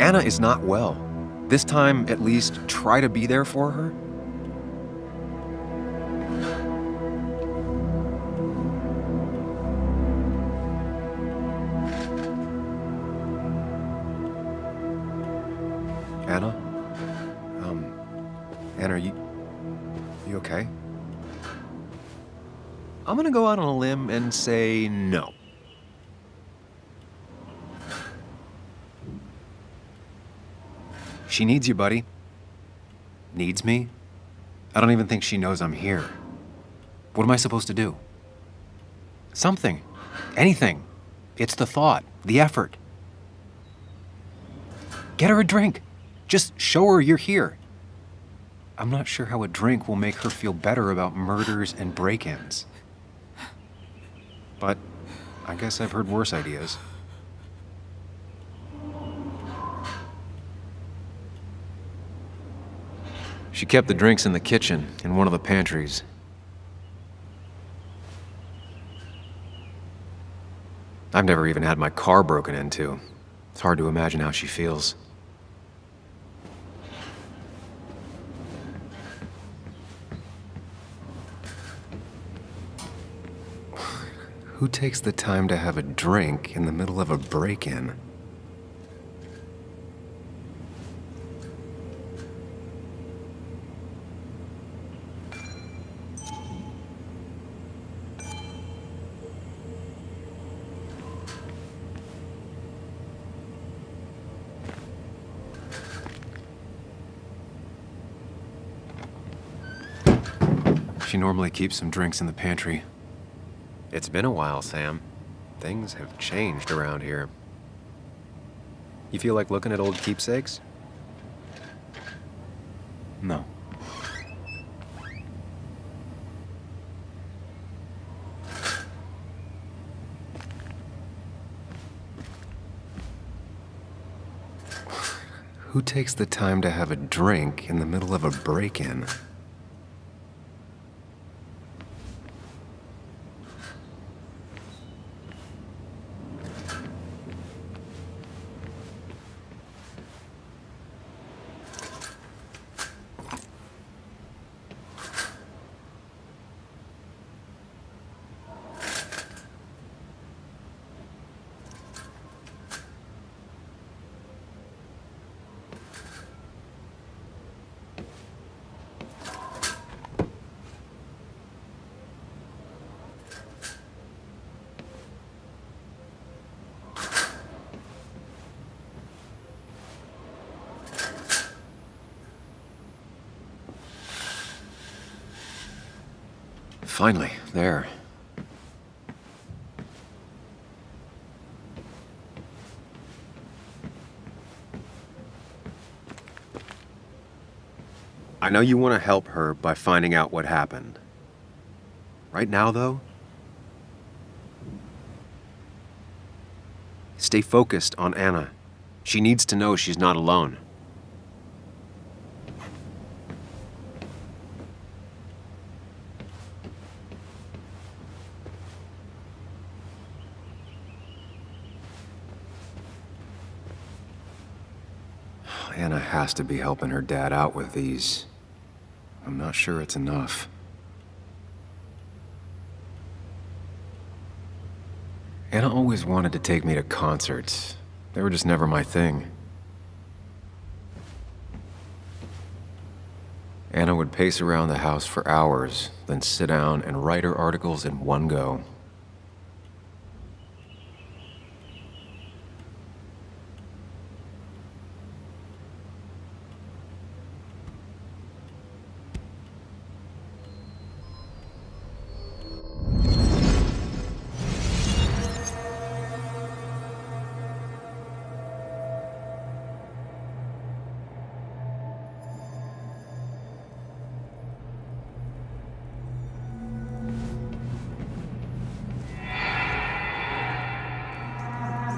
Anna is not well. This time, at least, try to be there for her. Anna? Anna, are you okay? I'm gonna go out on a limb and say no. She needs you, buddy. Needs me? I don't even think she knows I'm here. What am I supposed to do? Something. Anything. It's the thought, the effort. Get her a drink. Just show her you're here. I'm not sure how a drink will make her feel better about murders and break-ins. But I guess I've heard worse ideas. She kept the drinks in the kitchen, in one of the pantries. I've never even had my car broken into. It's hard to imagine how she feels. Who takes the time to have a drink in the middle of a break-in? She normally keeps some drinks in the pantry. It's been a while, Sam. Things have changed around here. You feel like looking at old keepsakes? No. Who takes the time to have a drink in the middle of a break-in? Finally, there. I know you want to help her by finding out what happened. Right now, though, stay focused on Anna. She needs to know she's not alone. Anna has to be helping her dad out with these. I'm not sure it's enough. Anna always wanted to take me to concerts. They were just never my thing. Anna would pace around the house for hours, then sit down and write her articles in one go.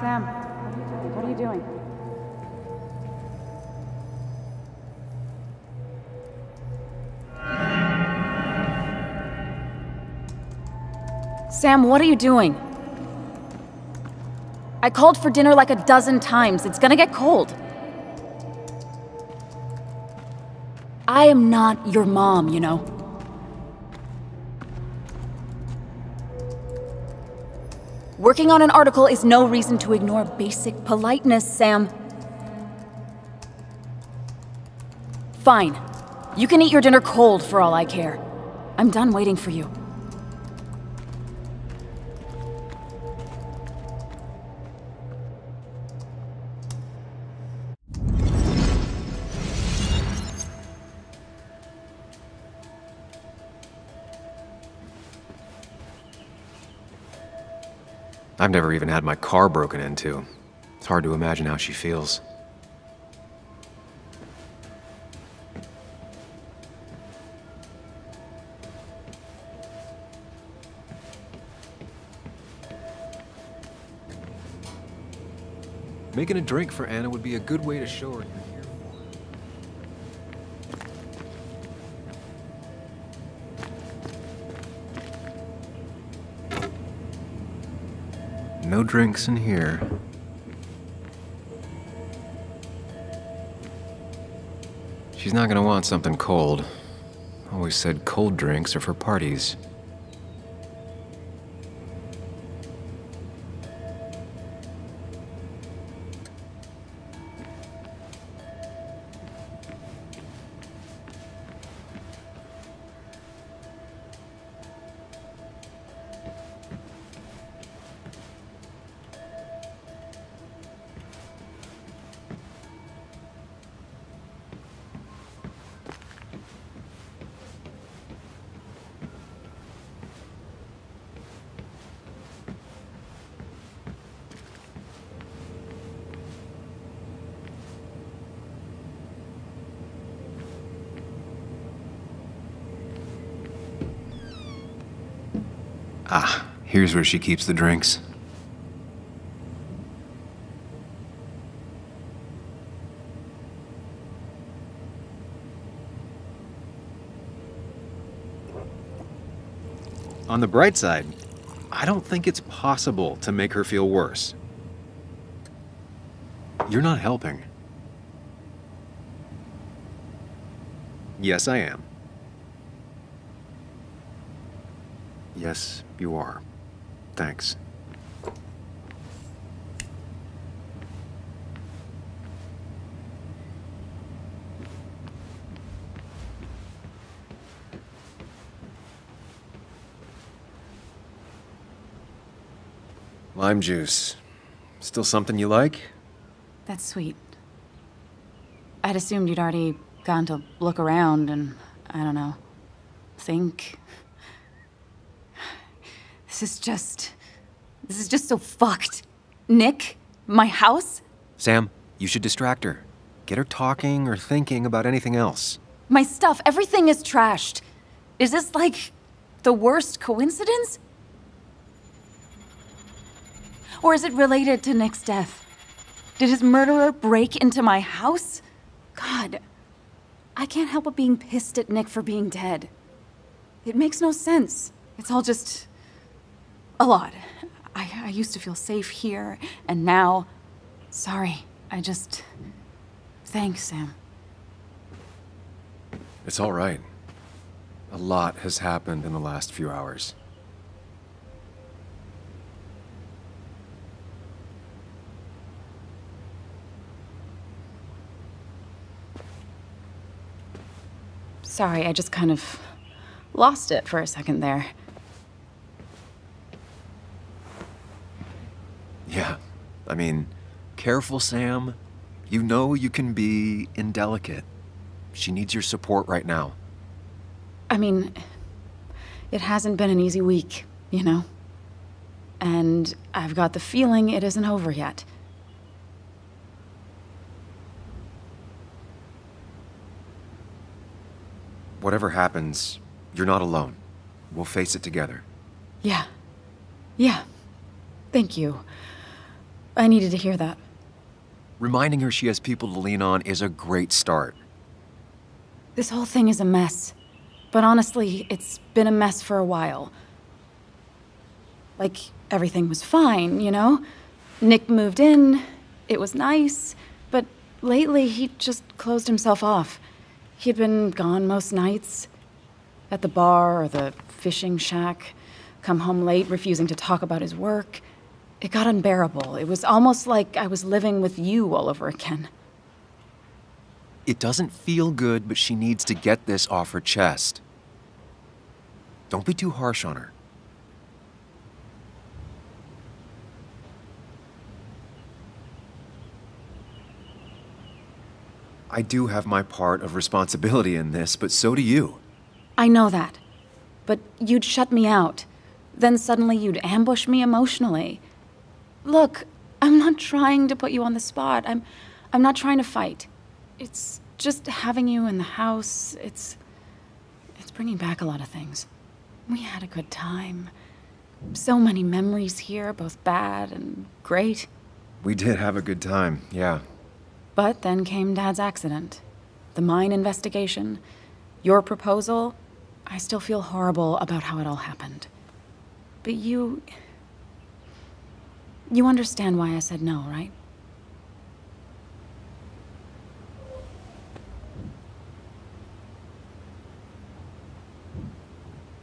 Sam, what are you doing? Sam, what are you doing? I called for dinner like a dozen times. It's gonna get cold. I am not your mom, you know? Working on an article is no reason to ignore basic politeness, Sam. Fine. You can eat your dinner cold for all I care. I'm done waiting for you. I've never even had my car broken into. It's hard to imagine how she feels. Making a drink for Anna would be a good way to show her you're here for her. No drinks in here. She's not gonna want something cold. Always said cold drinks are for parties. Ah, here's where she keeps the drinks. On the bright side, I don't think it's possible to make her feel worse. You're not helping. Yes, I am. Yes, you are. Thanks. Lime juice. Still something you like? That's sweet. I'd assumed you'd already gone to look around and, I don't know, think. This is just so fucked. Nick? My house? Sam, you should distract her. Get her talking or thinking about anything else. My stuff, everything is trashed. Is this like the worst coincidence? Or is it related to Nick's death? Did his murderer break into my house? God, I can't help but being pissed at Nick for being dead. It makes no sense. It's all just a lot. I used to feel safe here, and now... Sorry, Thanks, Sam. It's all right. A lot has happened in the last few hours. Sorry, I just kind of lost it for a second there. Yeah, I mean, careful, Sam. You know you can be indelicate. She needs your support right now. I mean, it hasn't been an easy week, you know? And I've got the feeling it isn't over yet. Whatever happens, you're not alone. We'll face it together. Yeah. Yeah. Thank you. I needed to hear that. Reminding her she has people to lean on is a great start. This whole thing is a mess. But honestly, it's been a mess for a while. Like, everything was fine, you know? Nick moved in, it was nice, but lately he just closed himself off. He'd been gone most nights. At the bar or the fishing shack. Come home late, refusing to talk about his work. It got unbearable. It was almost like I was living with you all over again. It doesn't feel good, but she needs to get this off her chest. Don't be too harsh on her. I do have my part of responsibility in this, but so do you. I know that. But you'd shut me out. Then suddenly you'd ambush me emotionally. Look, I'm not trying to put you on the spot. I'm not trying to fight. It's just having you in the house. It's bringing back a lot of things. We had a good time. So many memories here, both bad and great. We did have a good time, yeah. But then came Dad's accident. The mine investigation. Your proposal. I still feel horrible about how it all happened. But you understand why I said no, right?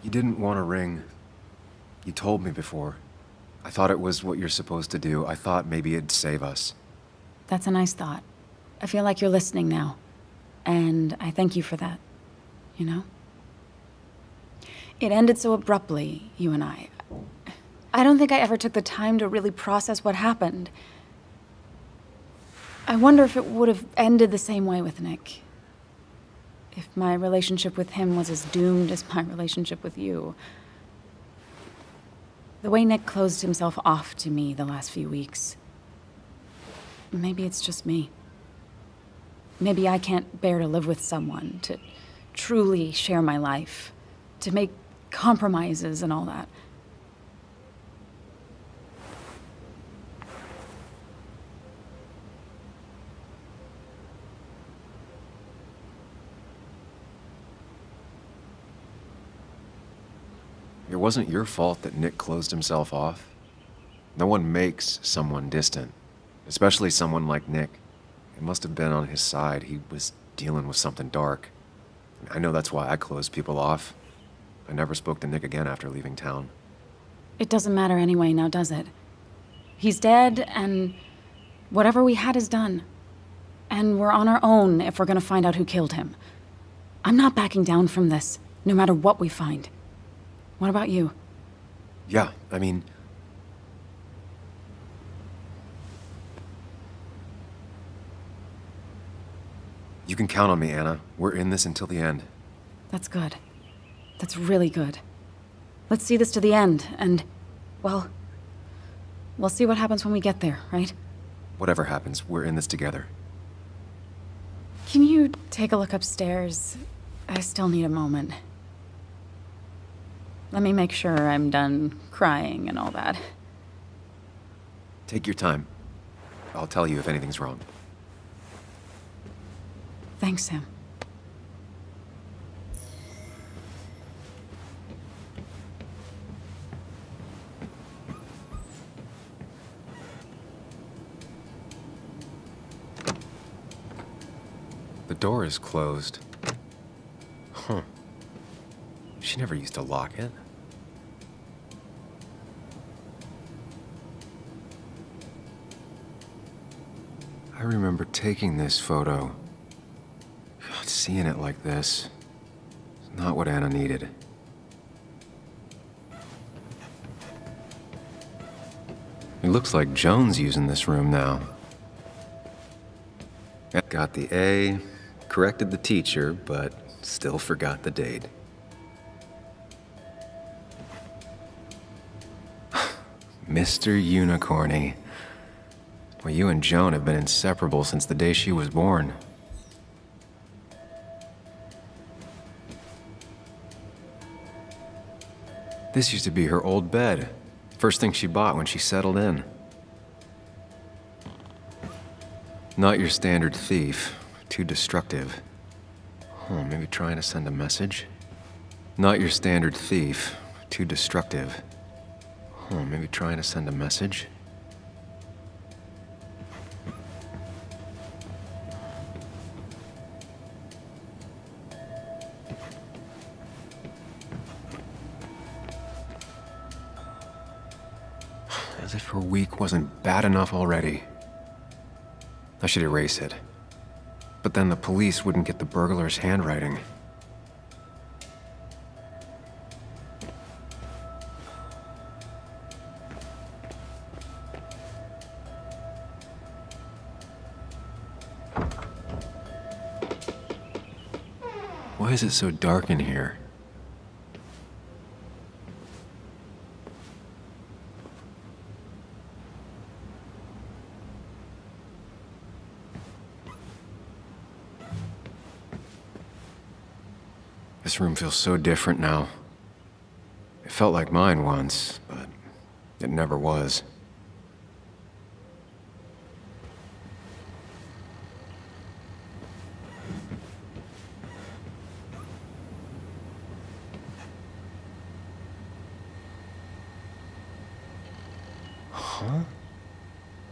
You didn't want a ring. You told me before. I thought it was what you're supposed to do. I thought maybe it'd save us. That's a nice thought. I feel like you're listening now. And I thank you for that. You know? It ended so abruptly, you and I. I don't think I ever took the time to really process what happened. I wonder if it would have ended the same way with Nick. If my relationship with him was as doomed as my relationship with you. The way Nick closed himself off to me the last few weeks. Maybe it's just me. Maybe I can't bear to live with someone, to truly share my life, to make compromises and all that. It wasn't your fault that Nick closed himself off. No one makes someone distant, especially someone like Nick. It must have been on his side. He was dealing with something dark. I know that's why I closed people off. I never spoke to Nick again after leaving town. It doesn't matter anyway, now does it? He's dead, and whatever we had is done. And we're on our own if we're gonna find out who killed him. I'm not backing down from this, no matter what we find. What about you? Yeah, I mean... You can count on me, Anna. We're in this until the end. That's good. That's really good. Let's see this to the end, and, well, we'll see what happens when we get there, right? Whatever happens, we're in this together. Can you take a look upstairs? I still need a moment. Let me make sure I'm done crying and all that. Take your time. I'll tell you if anything's wrong. Thanks, Sam. The door is closed. Huh. She never used to lock it. I remember taking this photo. God, seeing it like this. It's not what Anna needed. It looks like Joan's using this room now. Got the A, corrected the teacher, but still forgot the date. Mr. Unicorny. Well, you and Joan have been inseparable since the day she was born. This used to be her old bed. First thing she bought when she settled in. Not your standard thief. Too destructive. Oh, maybe trying to send a message? Not your standard thief. Too destructive. Oh, maybe trying to send a message? As if her week wasn't bad enough already. I should erase it. But then the police wouldn't get the burglar's handwriting. Why is it so dark in here? This room feels so different now. It felt like mine once, but it never was. Huh?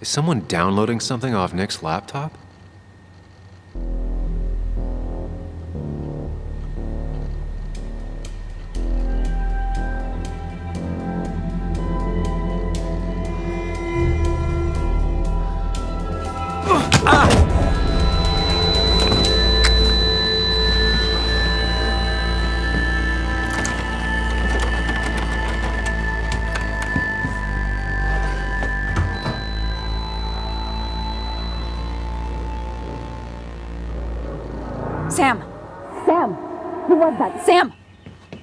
Is someone downloading something off Nick's laptop? Sam! Sam! Who was that? Sam!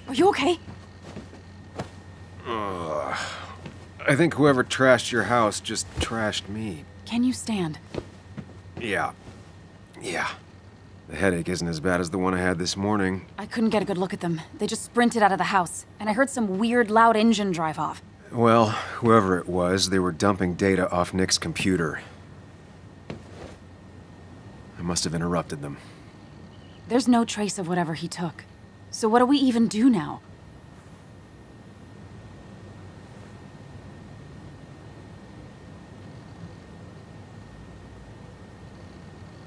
Are you okay? I think whoever trashed your house just trashed me. Can you stand? Yeah. The headache isn't as bad as the one I had this morning. I couldn't get a good look at them. They just sprinted out of the house, and I heard some weird, loud engine drive off. Well, whoever it was, they were dumping data off Nick's computer. I must have interrupted them. There's no trace of whatever he took. So what do we even do now?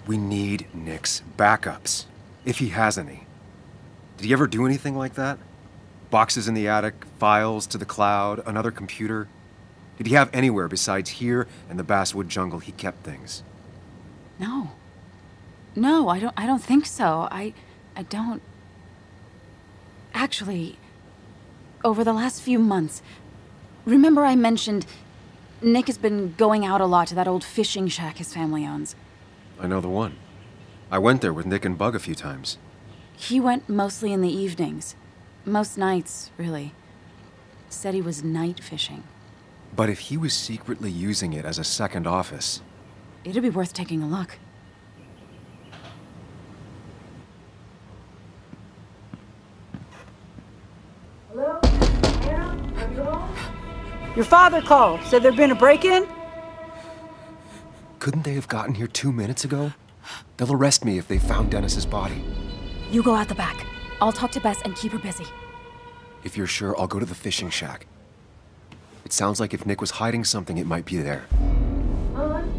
We need Nick's backups, if he has any. Did he ever do anything like that? Boxes in the attic, files to the cloud, another computer? Did he have anywhere besides here and the basswood jungle he kept things? No. No, I don't think so. I don't... Actually, over the last few months, remember I mentioned Nick has been going out a lot to that old fishing shack his family owns. I know the one. I went there with Nick and Bug a few times. He went mostly in the evenings. Most nights, really. Said he was night fishing. But if he was secretly using it as a second office... It'd be worth taking a look. Hello? Anna? Are you home? Your father called. Said there'd been a break-in? Couldn't they have gotten here 2 minutes ago? They'll arrest me if they found Dennis's body. You go out the back. I'll talk to Bess and keep her busy. If you're sure, I'll go to the fishing shack. It sounds like if Nick was hiding something, it might be there. Hon,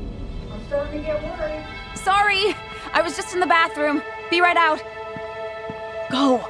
I'm starting to get worried. Sorry! I was just in the bathroom. Be right out. Go!